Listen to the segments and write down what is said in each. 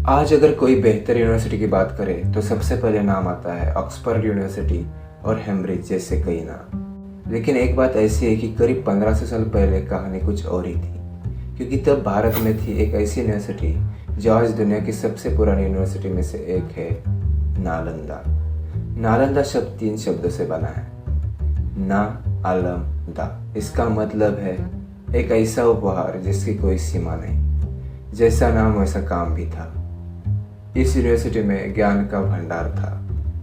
आज अगर कोई बेहतर यूनिवर्सिटी की बात करे तो सबसे पहले नाम आता है ऑक्सफोर्ड यूनिवर्सिटी और हैम्ब्रिज जैसे कई नाम। लेकिन एक बात ऐसी है कि करीब 1500 साल पहले कहानी कुछ और ही थी, क्योंकि तब भारत में थी एक ऐसी यूनिवर्सिटी जो आज दुनिया की सबसे पुरानी यूनिवर्सिटी में से एक है, नालंदा। नालंदा शब्द 3 शब्दों से बना है, ना आलम दा। इसका मतलब है एक ऐसा उपहार जिसकी कोई सीमा नहीं। जैसा नाम वैसा काम भी था। इस यूनिवर्सिटी में ज्ञान का भंडार था।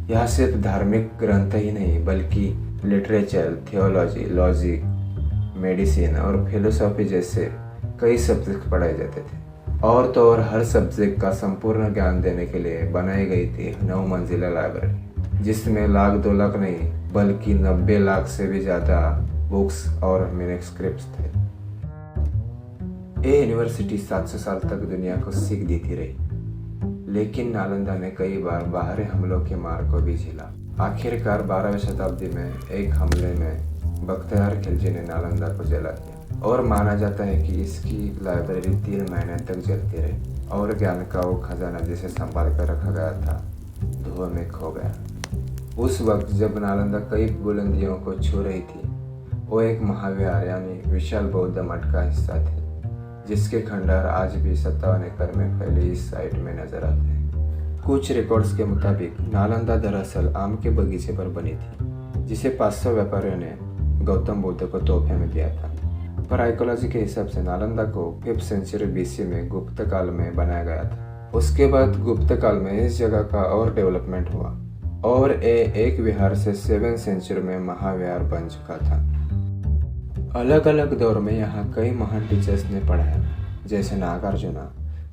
यहाँ सिर्फ धार्मिक ग्रंथ ही नहीं बल्कि लिटरेचर, थियोलॉजी, लॉजिक, मेडिसिन और फिलोसॉफी जैसे कई सब्जेक्ट पढ़ाए जाते थे। और तो और हर सब्जेक्ट का संपूर्ण ज्ञान देने के लिए बनाई गई थी 9 मंजिला लाइब्रेरी, जिसमें लाख 2 लाख नहीं बल्कि 90 लाख से भी ज़्यादा बुक्स और मैन्युस्क्रिप्ट्स थे। ये यूनिवर्सिटी 700 साल तक दुनिया को सीख देती रही, लेकिन नालंदा ने कई बार बाहरी हमलों के मार को भी झेला। आखिरकार 12वीं शताब्दी में एक हमले में बख्तियार खिलजी ने नालंदा को जला दिया और माना जाता है कि इसकी लाइब्रेरी 3 महीने तक जलती रही और ज्ञान का वो खजाना जिसे संभाल कर रखा गया था धुएं में खो गया। उस वक्त जब नालंदा कई बुलंदियों को छू रही थी, वो एक महाविहार यानी विशाल बौद्ध मठ का हिस्सा थी, जिसके खंडहर आज भी 57 एकड़ में फैली इस साइट में नजर आते हैं। कुछ रिकॉर्ड्स के मुताबिक नालंदा दरअसल आम के बगीचे पर बनी थी, जिसे 500 व्यापारियों ने गौतम बुद्ध को तोहफे में दिया था। पर आर्कियोलॉजी के हिसाब से नालंदा को 5th सेंचुरी BC में गुप्त काल में बनाया गया था। उसके बाद गुप्त काल में इस जगह का और डेवलपमेंट हुआ और एक विहार से 7th सेंचुरी में महाविहार बन चुका था। अलग अलग दौर में यहाँ कई महान टीचर्स ने पढ़ाया, जैसे नागार्जुना,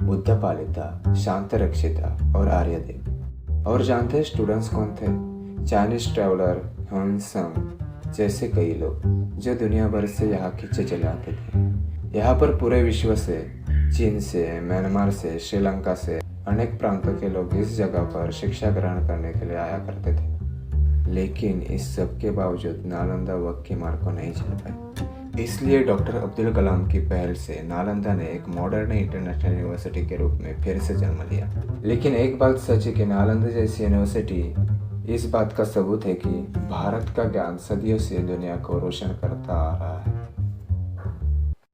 बुद्धपालिता, शांतरक्षिता और आर्यदेव। और जानते हैं स्टूडेंट्स कौन थे? चाइनीज ट्रैवलर ह्वेन त्सांग जैसे कई लोग जो दुनिया भर से यहाँ खिंचे चले आते थे। यहाँ पर पूरे विश्व से, चीन से, म्यांमार से, श्रीलंका से अनेक प्रांतों के लोग इस जगह पर शिक्षा ग्रहण करने के लिए आया करते थे। लेकिन इस सब के बावजूद नालंदा वक्त की मार को नहीं झेल पाई। इसलिए डॉक्टर अब्दुल कलाम की पहल से नालंदा ने एक मॉडर्न इंटरनेशनल यूनिवर्सिटी के रूप में फिर से जन्म लिया। लेकिन एक बात सच है कि नालंदा जैसी यूनिवर्सिटी इस बात का सबूत है कि भारत का ज्ञान सदियों से दुनिया को रोशन करता आ रहा है।